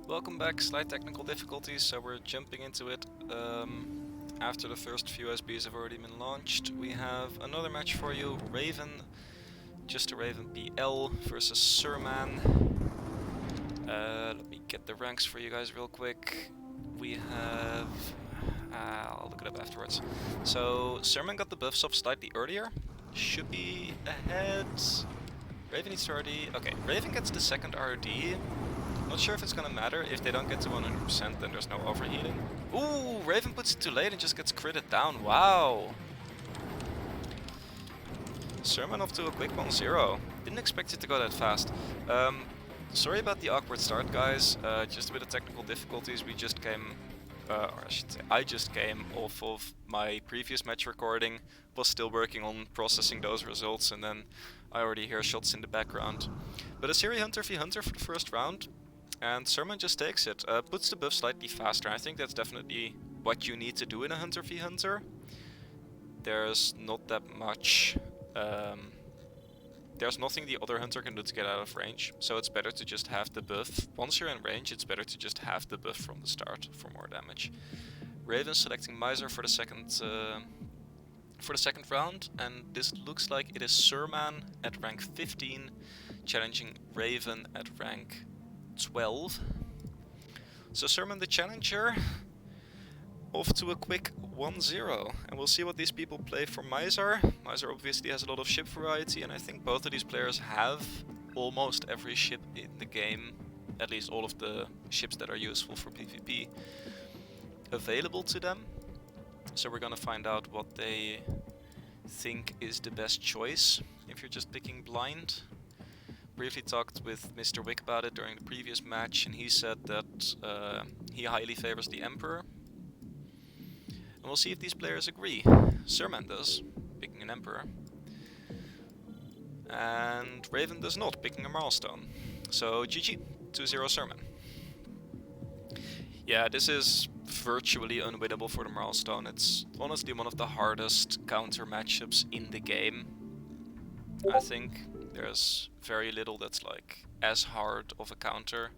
Welcome back, slight technical difficulties, so we're jumping into it. After the first few SBs have already been launched, we have another match for you, JustARavenPL versus Cerman. Let me get the ranks for you guys real quick. We have... I'll look it up afterwards. So, Cerman got the buffs up slightly earlier. Should be ahead. Raven needs to RD. Okay, Raven gets the second RD. Not sure if it's gonna matter. If they don't get to 100%, then there's no overheating. Ooh, Raven puts it too late and just gets critted down. Wow. Cerman off to a quick 1-0. Didn't expect it to go that fast. Sorry about the awkward start, guys. Just a bit of technical difficulties. We just came, or I should say, I just came off of my previous match recording. Was still working on processing those results, and then I already hear shots in the background. But a Series Hunter v Hunter for the first round. And Cerman just takes it, puts the buff slightly faster. I think that's definitely what you need to do in a Hunter v Hunter. There's not that much, there's nothing the other Hunter can do to get out of range, so it's better to just have the buff. Once you're in range, it's better to just have the buff from the start for more damage. Raven selecting Miser for the second round, and this looks like it is Cerman at rank 15, challenging Raven at rank 12. So Cerman the challenger, off to a quick 1-0, and we'll see what these people play for Miser. Miser obviously has a lot of ship variety, and I think both of these players have almost every ship in the game, at least all of the ships that are useful for PvP, available to them. So we're gonna find out what they think is the best choice if you're just picking blind. Briefly talked with Mr. Wick about it during the previous match, and he said that he highly favors the Emperor. And we'll see if these players agree. Cerman does, picking an Emperor. And Raven does not, picking a Milestone. So GG, 2-0 Cerman. Yeah, this is virtually unwinnable for the Milestone. It's honestly one of the hardest counter matchups in the game, I think. There's very little that's like as hard of a counter.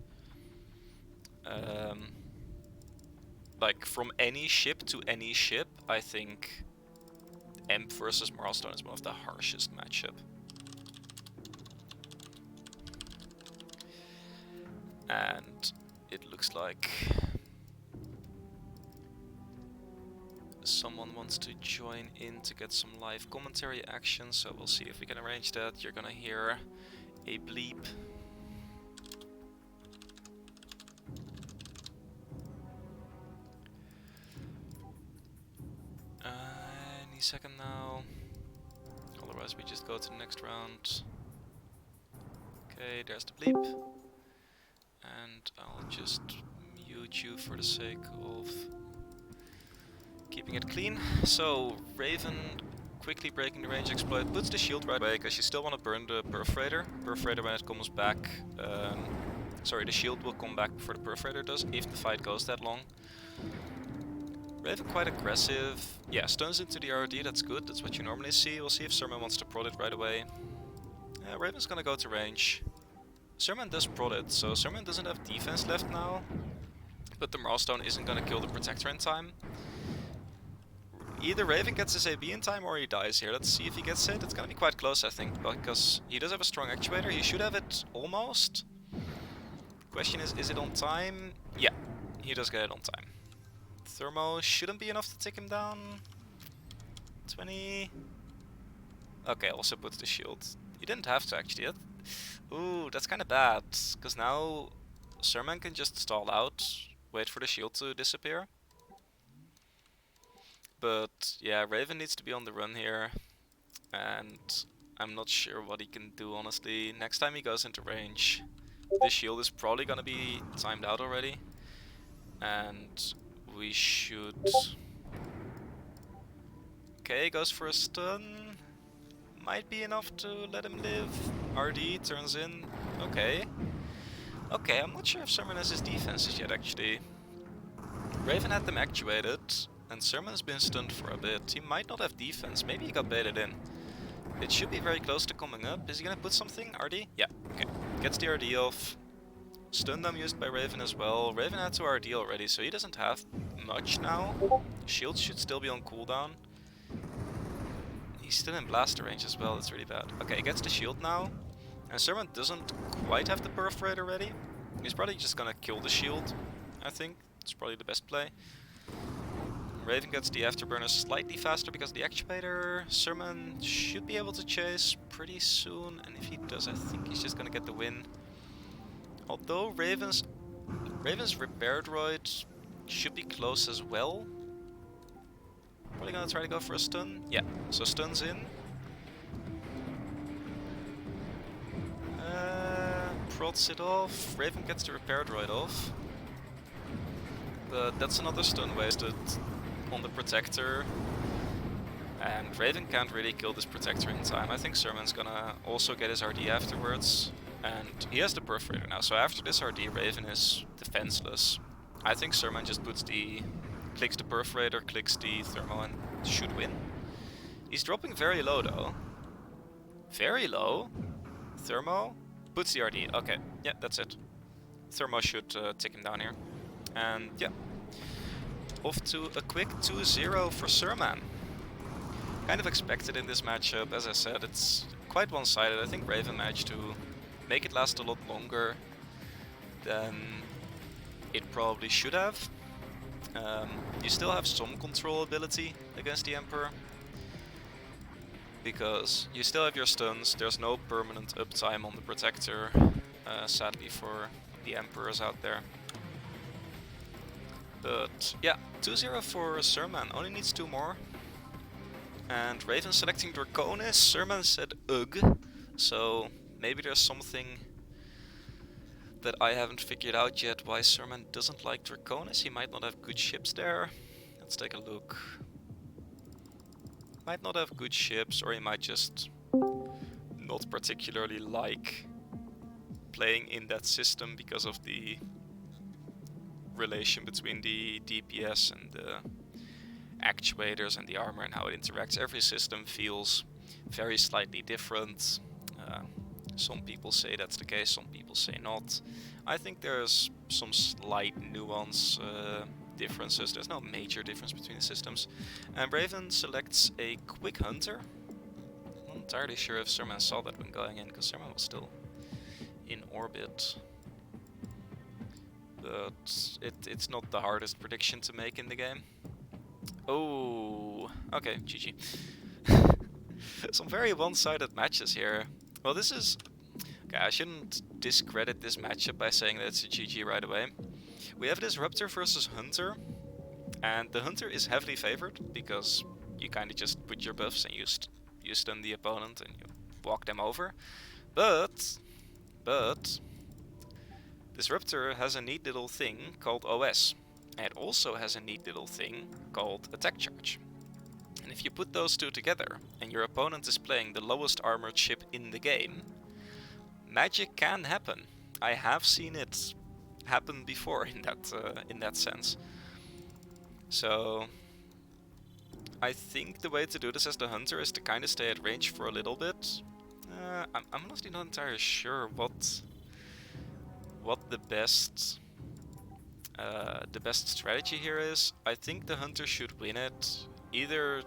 Like from any ship to any ship, I think Emp versus Milestone is one of the harshest matchup. And it looks like someone wants to join in to get some live commentary action, so we'll see if we can arrange that. You're gonna hear a bleep. Any second now. Otherwise we just go to the next round. Okay, there's the bleep. And I'll just mute you for the sake of keeping it clean. So Raven quickly breaking the range exploit, puts the shield right away because you still want to burn the perforator. Perforator, when it comes back, sorry, the shield will come back before the perforator does, if the fight goes that long. Raven quite aggressive. Yeah, stuns into the RD, that's good, that's what you normally see. We'll see if Cerman wants to prod it right away. Yeah, Raven's gonna go to range. Cerman does prod it, so Cerman doesn't have defense left now, but the Milestone isn't gonna kill the Protector in time. Either Raven gets his AB in time or he dies here. Let's see if he gets it. It's gonna be quite close, I think, because he does have a strong actuator. He should have it almost. Question is it on time? Yeah, he does get it on time. Thermo shouldn't be enough to take him down. 20. Okay, also puts the shield. He didn't have to actually. Ooh, that's kind of bad, because now Cerman can just stall out, wait for the shield to disappear. But yeah, Raven needs to be on the run here, and I'm not sure what he can do, honestly. Next time he goes into range, this shield is probably gonna be timed out already, and we should... Okay, goes for a stun. Might be enough to let him live. RD turns in. Okay. Okay, I'm not sure if Cerman has his defenses yet, actually. Raven had them actuated, and Cerman's been stunned for a bit. He might not have defense. Maybe he got baited in. It should be very close to coming up. Is he gonna put something? RD? Yeah, okay. Gets the RD off. Stun dome used by Raven as well. Raven had to RD already, so he doesn't have much now. Shield should still be on cooldown. He's still in blaster range as well, that's really bad. Okay, he gets the shield now. And Cerman doesn't quite have the perforator ready. He's probably just gonna kill the shield, I think. It's probably the best play. Raven gets the afterburner slightly faster because of the actuator. Cerman should be able to chase pretty soon, and if he does, I think he's just gonna get the win. Although Raven's repair droid should be close as well. Probably gonna try to go for a stun. Yeah, so stun's in. Prods it off. Raven gets the repair droid off. But that's another stun wasted on the protector. And Raven can't really kill this protector in time. I think Cerman's gonna also get his RD afterwards. And he has the perforator now, so after this RD, Raven is defenseless. I think Cerman just clicks the perforator, clicks the thermo, and should win. He's dropping very low though. Very low. Thermo, puts the RD. Okay, yeah, that's it. Thermo should take him down here. And yeah, off to a quick 2-0 for Cerman. Kind of expected in this matchup, as I said, it's quite one-sided. I think Raven managed to make it last a lot longer than it probably should have. You still have some controllability against the Emperor, because you still have your stuns, there's no permanent uptime on the protector, sadly for the Emperors out there. But yeah, 2-0 for Cerman, only needs 2 more. And Raven selecting Draconis, Cerman said ugh, so maybe there's something that I haven't figured out yet why Cerman doesn't like Draconis. He might not have good ships there. Let's take a look. Might not have good ships, or he might just not particularly like playing in that system because of the relation between the DPS and the actuators and the armor and how it interacts. Every system feels very slightly different. Some people say that's the case, some people say not. I think there's some slight nuance differences. There's no major difference between the systems. And Raven selects a quick hunter. I'm not entirely sure if Cerman saw that when going in, because Cerman was still in orbit. But it's not the hardest prediction to make in the game. Oh, okay, GG. Some very one-sided matches here. Well, this is... Okay, I shouldn't discredit this matchup by saying that it's a GG right away. We have Disruptor versus Hunter, and the Hunter is heavily favored because you kind of just put your buffs and you stun the opponent and you walk them over. But Disruptor has a neat little thing called OS, and it also has a neat little thing called Attack Charge. And if you put those two together, and your opponent is playing the lowest armored ship in the game, magic can happen. I have seen it happen before in that sense. So I think the way to do this as the Hunter is to kind of stay at range for a little bit. I'm honestly not entirely sure what the best strategy here is. I think the Hunter should win it. Either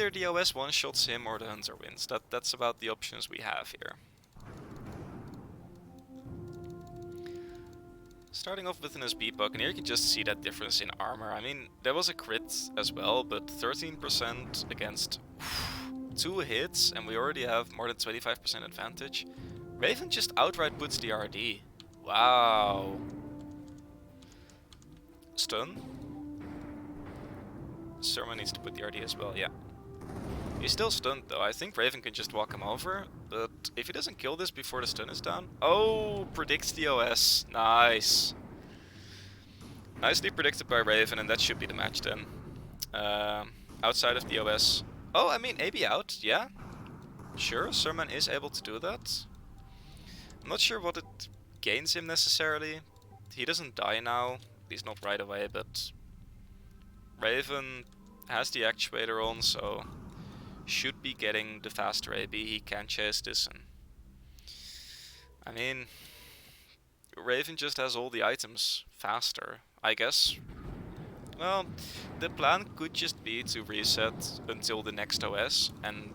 the OS one-shots him or the Hunter wins. That's about the options we have here. Starting off with an SB puck, and here you can just see that difference in armor. I mean, there was a crit as well, but 13% against 2 hits, and we already have more than 25% advantage. Raven just outright puts the RD. Wow. Stun. Cerman needs to put the RD as well, yeah. He's still stunned though. I think Raven can just walk him over, but if he doesn't kill this before the stun is down... Oh, predicts the OS. Nice. Nicely predicted by Raven, and that should be the match then. Outside of the OS... Oh, I mean, AB out, yeah. Sure, Cerman is able to do that. I'm not sure what it gains him necessarily. He doesn't die now, at least not right away, but... Raven has the actuator on, so... should be getting the faster AB. He can chase this, and I mean, Raven just has all the items faster, I guess. Well, the plan could just be to reset until the next OS, and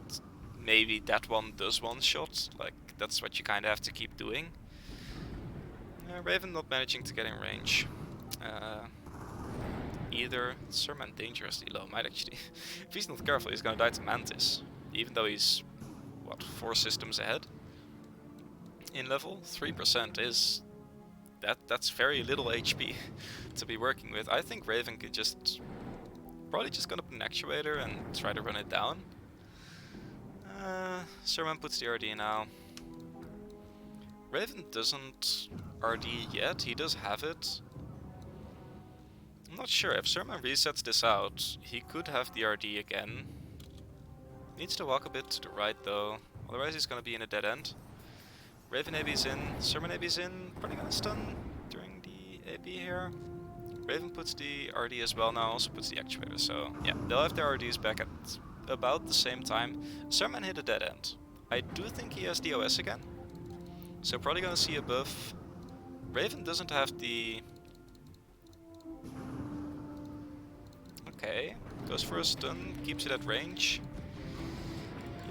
maybe that one does one shot. Like, that's what you kind of have to keep doing. Raven not managing to get in range. Either. Cerman dangerously low, might actually. If he's not careful, he's gonna die to Mantis. Even though he's, what, 4 systems ahead? In level? 3% is... That's very little HP to be working with. I think Raven could just... probably just gonna put an actuator and try to run it down. Cerman puts the RD now. Raven doesn't RD yet, he does have it. I'm not sure, if Cerman resets this out, he could have the RD again. Needs to walk a bit to the right though, otherwise he's gonna be in a dead end. Raven AB's in, Cerman AB's in, probably gonna stun during the AB here. Raven puts the RD as well now, also puts the actuator, so yeah, they'll have their RDs back at about the same time. Cerman hit a dead end. I do think he has the OS again, so probably gonna see a buff. Raven doesn't have the... Okay, goes for a stun, keeps it at range.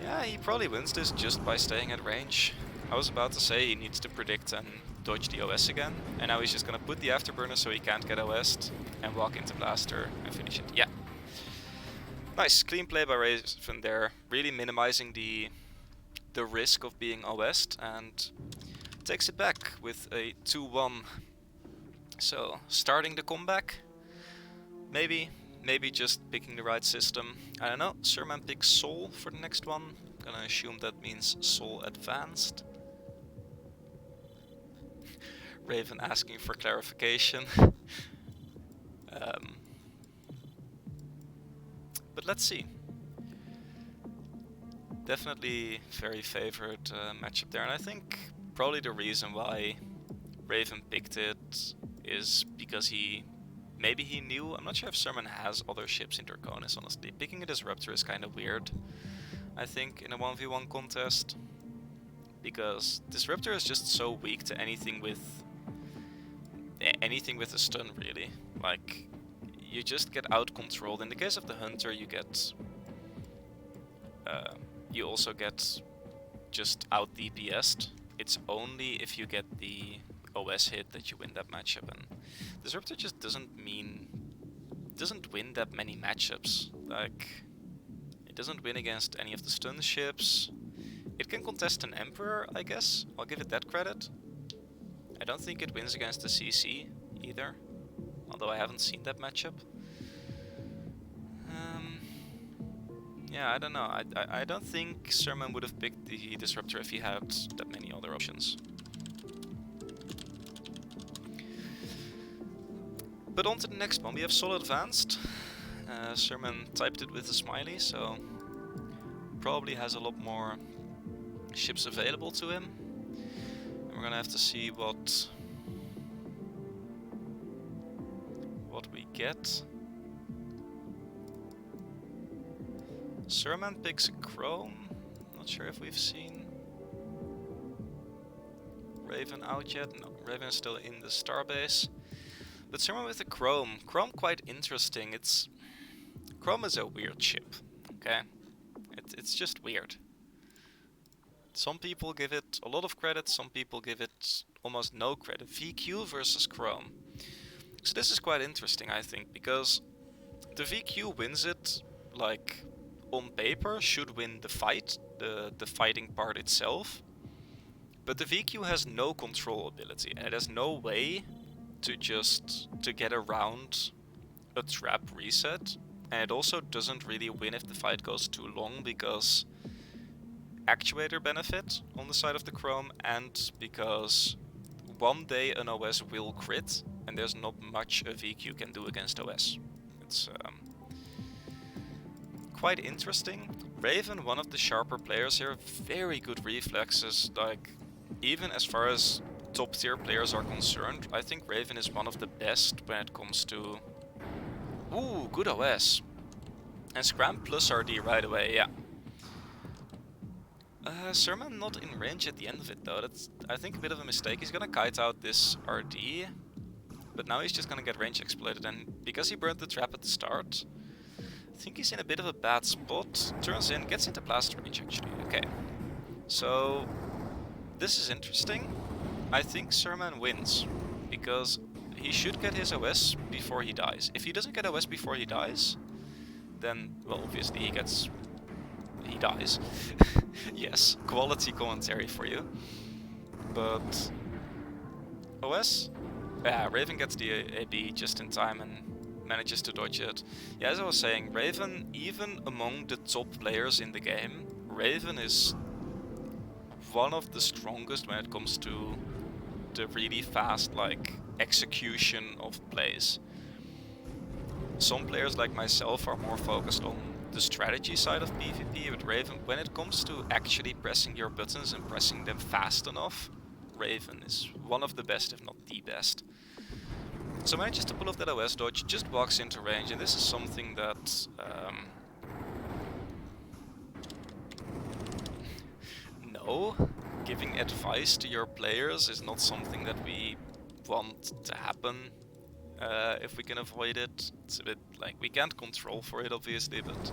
Yeah, he probably wins this just by staying at range. I was about to say he needs to predict and dodge the OS again, and now he's just gonna put the afterburner so he can't get OS'd, and walk into Blaster and finish it. Yeah. Nice, clean play by Raven there, really minimizing the risk of being OS'd, and takes it back with a 2-1. So, starting the comeback, maybe just picking the right system. I don't know, Cerman picks Soul for the next one. Gonna assume that means Soul Advanced. Raven asking for clarification. But let's see. Definitely very favored matchup there, and I think probably the reason why Raven picked it is because maybe he knew. I'm not sure if Cerman has other ships in Draconis, honestly. Picking a Disruptor is kind of weird, I think, in a 1v1 contest. Because Disruptor is just so weak to anything with a stun, really. Like, you just get out-controlled. In the case of the Hunter, you get... you also get just out-DPS'd. It's only if you get the OS hit that you win that matchup, and Disruptor just doesn't win that many matchups. Like, it doesn't win against any of the stun ships. It can contest an Emperor, I guess. I'll give it that credit. I don't think it wins against the CC either, although I haven't seen that matchup. Yeah, I don't know. I don't think Cerman would have picked the Disruptor if he had that many other options. But on to the next one. We have Soul Advanced. Cerman typed it with a smiley, so probably has a lot more ships available to him. And we're gonna have to see what we get. Cerman picks a Chrome. Not sure if we've seen Raven out yet. No, Raven is still in the starbase. But Cerman with the Chrome. Chrome quite interesting. Chrome is a weird ship, okay? It's just weird. Some people give it a lot of credit, some people give it almost no credit. VQ versus Chrome. So this is quite interesting, I think, because the VQ wins it, like, on paper, should win the fight, the fighting part itself. But the VQ has no control ability, and it has no way to get around a trap reset. And it also doesn't really win if the fight goes too long, because actuator benefit on the side of the Chrome, and because one day an OS will crit, and there's not much a VQ can do against OS. It's quite interesting. Raven, one of the sharper players here, very good reflexes, like, even as far as top tier players are concerned, I think Raven is one of the best when it comes to... Ooh, good OS. And Scram plus RD right away, yeah. Cerman not in range at the end of it though. That's, I think, a bit of a mistake. He's gonna kite out this RD, but now he's just gonna get range exploited, and because he burned the trap at the start, I think he's in a bit of a bad spot. Turns in, gets into blast range actually. Okay, so this is interesting. I think Cerman wins, because he should get his OS before he dies. If he doesn't get OS before he dies, then, well, obviously he dies. Yes, quality commentary for you. But OS? Yeah, Raven gets the AB just in time and manages to dodge it. Yeah, as I was saying, Raven, even among the top players in the game, Raven is one of the strongest when it comes to the really fast, like, execution of plays. Some players like myself are more focused on the strategy side of PvP, but Raven, when it comes to actually pressing your buttons and pressing them fast enough, Raven is one of the best, if not the best. So manages to pull off that OS dodge, just walks into range, and this is something that no, giving advice to your players is not something that we want to happen. If we can avoid it, it's a bit like, we can't control for it obviously, but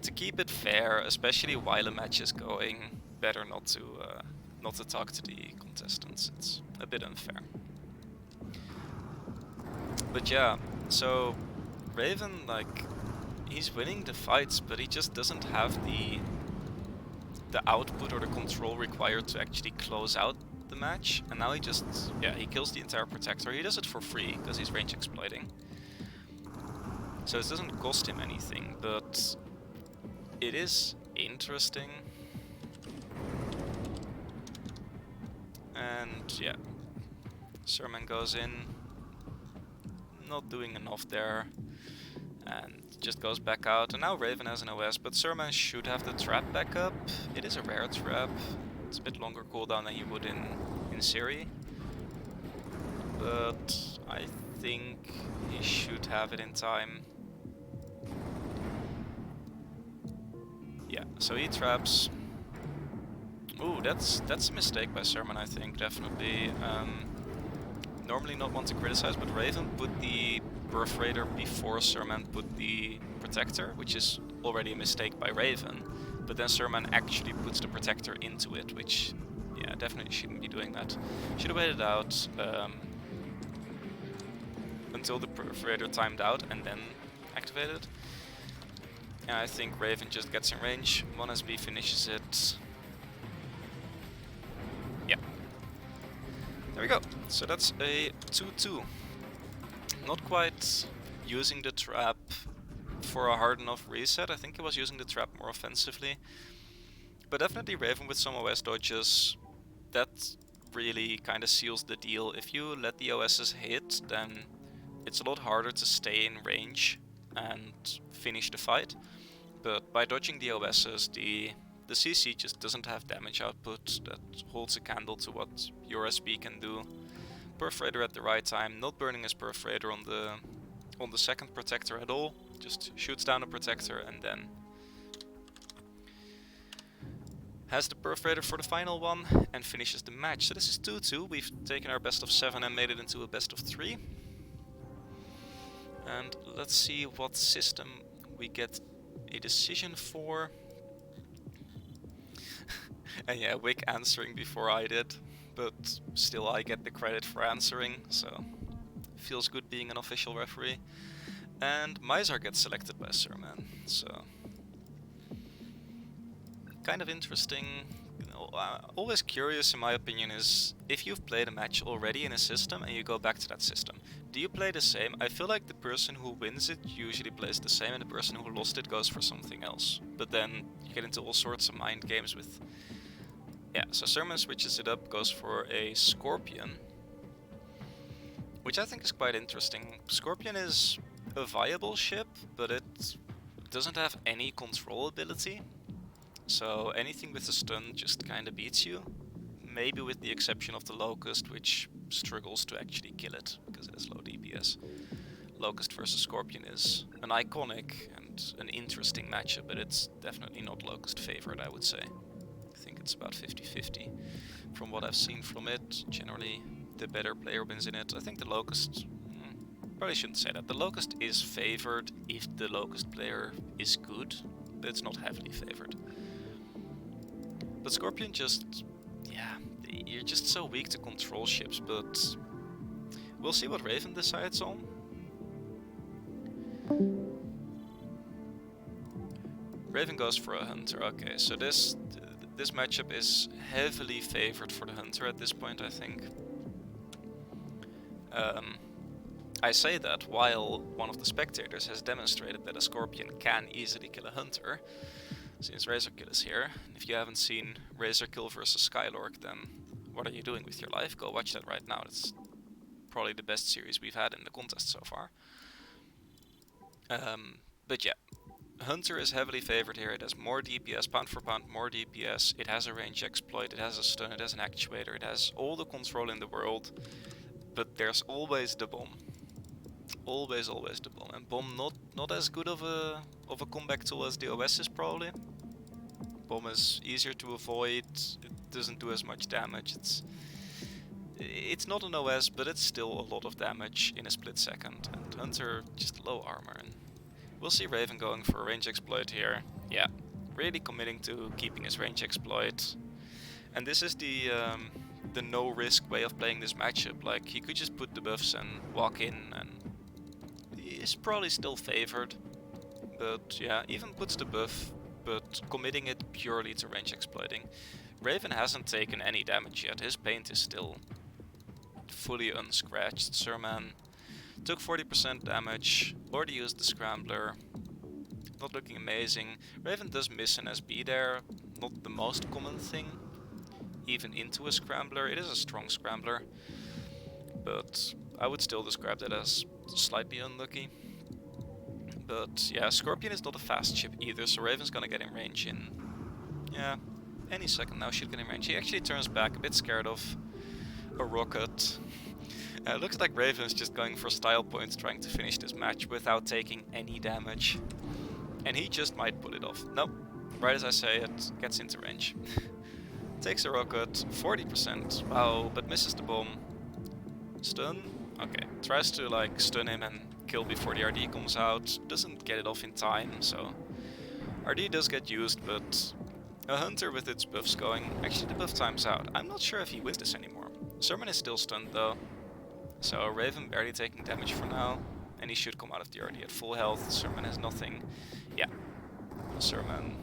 to keep it fair, especially while a match is going, better not to talk to the contestants. It's a bit unfair. But yeah, so Raven, like, he's winning the fights, but he just doesn't have the output or the control required to actually close out the match. And now he just, yeah, he kills the entire protector. He does it for free because he's range exploiting, so it doesn't cost him anything, but it is interesting. And yeah, Cerman goes in, not doing enough there, and just goes back out. And now Raven has an OS, but Cerman should have the trap back up. It is a rare trap. It's a bit longer cooldown than you would in Siri, but I think he should have it in time. Yeah, so he traps. Ooh, that's a mistake by Cerman, I think, definitely. Normally not one to criticize, but Raven put the Perforator before Cerman put the Protector, which is already a mistake by Raven. But then Cerman actually puts the Protector into it, which, yeah, definitely shouldn't be doing that. Should have waited out until the Perforator timed out and then activated. And I think Raven just gets in range. 1SB finishes it. Yeah. There we go. So that's a 2-2. Not quite using the trap for a hard enough reset. I think he was using the trap more offensively. But definitely Raven with some OS dodges, that really kind of seals the deal. If you let the OSs hit, then it's a lot harder to stay in range and finish the fight. But by dodging the OSs, the CC just doesn't have damage output that holds a candle to what your SB can do. Perforator at the right time, not burning his Perforator on the second Protector at all, just shoots down a Protector and then has the Perforator for the final one and finishes the match. So this is 2-2, we've taken our best of 7 and made it into a best of 3. And let's see what system we get a decision for. And yeah, Wick answering before I did, but still I get the credit for answering, so feels good being an official referee. And Mizar gets selected by Cerman, so kind of interesting. You know, always curious in my opinion is if you've played a match already in a system and you go back to that system, do you play the same? I feel like the person who wins it usually plays the same and the person who lost it goes for something else. But then you get into all sorts of mind games with... Yeah, so Cerman switches it up, goes for a Scorpion, which I think is quite interesting. Scorpion is a viable ship, but it doesn't have any control ability. So anything with a stun just kinda beats you. Maybe with the exception of the Locust, which struggles to actually kill it, because it has low DPS. Locust versus Scorpion is an iconic and an interesting matchup, but it's definitely not Locust favorite, I would say. I think it's about 50-50 from what I've seen from it. Generally, the better player wins in it. I think the Locust... probably shouldn't say that. The Locust is favored if the Locust player is good, but it's not heavily favored. But Scorpion just... yeah, you're just so weak to control ships, but... we'll see what Raven decides on. Raven goes for a Hunter. Okay, so this matchup is heavily favored for the Hunter at this point, I think. I say that while one of the spectators has demonstrated that a Scorpion can easily kill a Hunter, since Razorkill is here. If you haven't seen Razorkill versus Skylork, then what are you doing with your life? Go watch that right now. It's probably the best series we've had in the contest so far. But yeah, Hunter is heavily favored here. It has more DPS, pound for pound, more DPS. It has a range exploit, it has a stun, it has an actuator, it has all the control in the world. But there's always the bomb. Always the bomb. And bomb not as good of a comeback tool as the OS is probably. Bomb is easier to avoid. It doesn't do as much damage. It's not an OS, but it's still a lot of damage in a split second. And Hunter just low armor. And we'll see Raven going for a range exploit here. Yeah, really committing to keeping his range exploit. And this is the no risk way of playing this matchup. Like, he could just put the buffs and walk in, and he's probably still favored. But yeah, even puts the buff, but committing it purely to range exploiting. Raven hasn't taken any damage yet. His paint is still fully unscratched. Cerman took 40% damage, already used the Scrambler. Not looking amazing. Raven does miss an SB there, not the most common thing. Even into a Scrambler, it is a strong Scrambler, but I would still describe that as slightly unlucky. But yeah, Scorpion is not a fast ship either, so Raven's gonna get in range in, yeah, any second now she'll get in range. He actually turns back, a bit scared of a rocket. It looks like Raven is just going for style points, trying to finish this match without taking any damage. And he just might pull it off. Nope, right as I say it, gets into range. Takes a rocket, 40%, wow, but misses the bomb. Stun? Okay, tries to like stun him and kill before the RD comes out, doesn't get it off in time, so RD does get used, but a Hunter with its buffs going, actually the buff times out. I'm not sure if he wins this anymore. Cerman is still stunned though, so Raven barely taking damage for now, and he should come out of the RD at full health. Cerman has nothing. Yeah, Cerman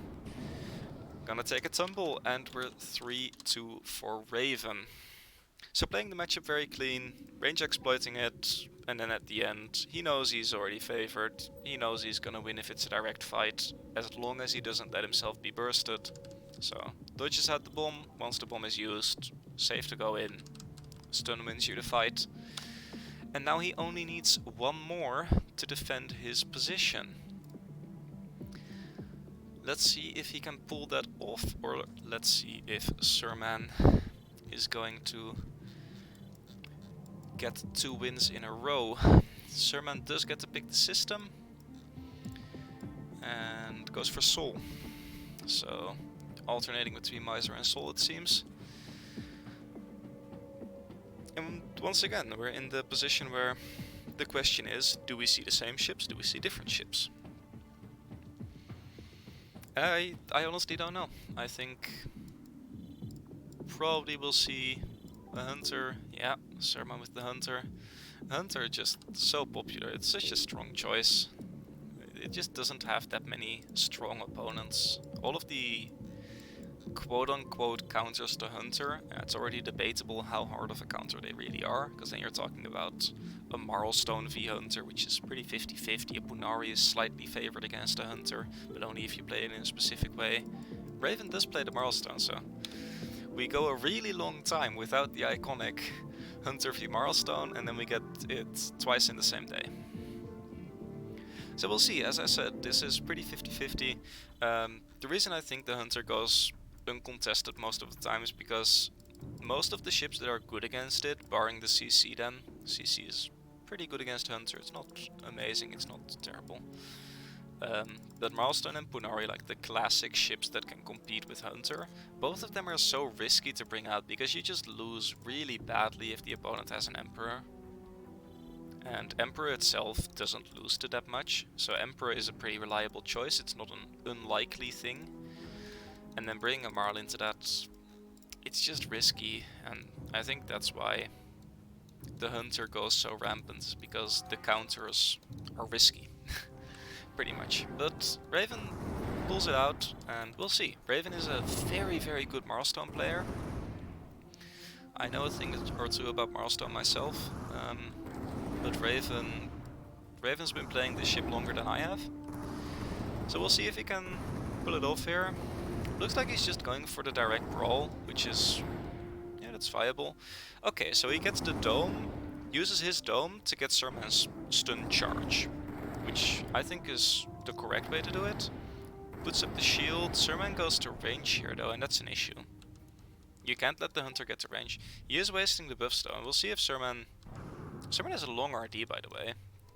gonna take a tumble, and we're 3-2 for Raven. So playing the matchup very clean, range exploiting it, and then at the end, he knows he's already favored. He knows he's gonna win if it's a direct fight, as long as he doesn't let himself be bursted. So, dodges out the bomb. Once the bomb is used, safe to go in. Stun wins you the fight. And now he only needs one more to defend his position. Let's see if he can pull that off, or let's see if Cerman is going to get 2 wins in a row. Cerman does get to pick the system and goes for Soul. So alternating between Miser and Soul, it seems. And once again, we're in the position where the question is, do we see the same ships? Do we see different ships? I honestly don't know. I think probably we'll see a Hunter. Yeah, Cerman with the Hunter. Hunter just so popular. It's such a strong choice. It just doesn't have that many strong opponents. All of the quote-unquote counters to Hunter, it's already debatable how hard of a counter they really are, because then you're talking about a Marlstone v Hunter, which is pretty 50-50. A Punari is slightly favored against a Hunter, but only if you play it in a specific way. Raven does play the Marlstone, so we go a really long time without the iconic Hunter v Marlstone, and then we get it twice in the same day. So we'll see. As I said, this is pretty 50-50. The reason I think the Hunter goes uncontested most of the time is because most of the ships that are good against it, barring the CC CC is pretty good against Hunter. It's not amazing, it's not terrible. But Milestone and Punari, like the classic ships that can compete with Hunter, both of them are so risky to bring out because you just lose really badly if the opponent has an Emperor. And Emperor itself doesn't lose to that much, so Emperor is a pretty reliable choice, it's not an unlikely thing. And then bringing a Marl into that, it's just risky, and I think that's why the Hunter goes so rampant, because the counters are risky. Pretty much. But Raven pulls it out, and we'll see. Raven is a very, very good Marlstone player. I know a thing or two about Marlstone myself, but Raven's been playing this ship longer than I have. So we'll see if he can pull it off here. Looks like he's just going for the direct brawl, which is... yeah, that's viable. Okay, so he gets the dome, uses his dome to get Cerman's stun charge, which I think is the correct way to do it. Puts up the shield. Cerman goes to range here though, and that's an issue. You can't let the Hunter get to range. He is wasting the buffs though, and we'll see if Cerman... Cerman has a long RD, by the way.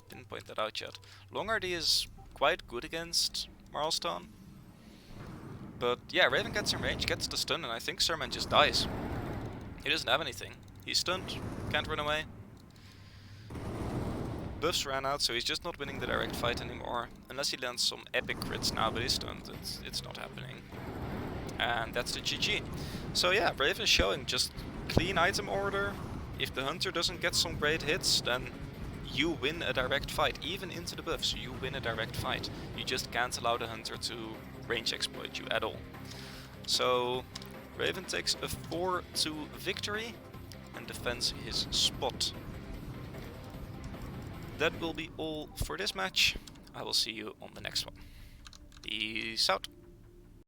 Didn't point that out yet. Long RD is quite good against Marlstone. But yeah, Raven gets in range, gets the stun, and I think Cerman just dies. He doesn't have anything. He's stunned, can't run away. Buffs ran out, so he's just not winning the direct fight anymore. Unless he lands some epic crits now, but he's stunned. It's not happening. And that's the GG. So yeah, Raven is showing just clean item order. If the Hunter doesn't get some great hits, then you win a direct fight. Even into the buffs, you win a direct fight. You just can't allow the Hunter to range exploit you at all. So Raven takes a 4-2 victory and defends his spot. That will be all for this match. I will see you on the next one. Peace out.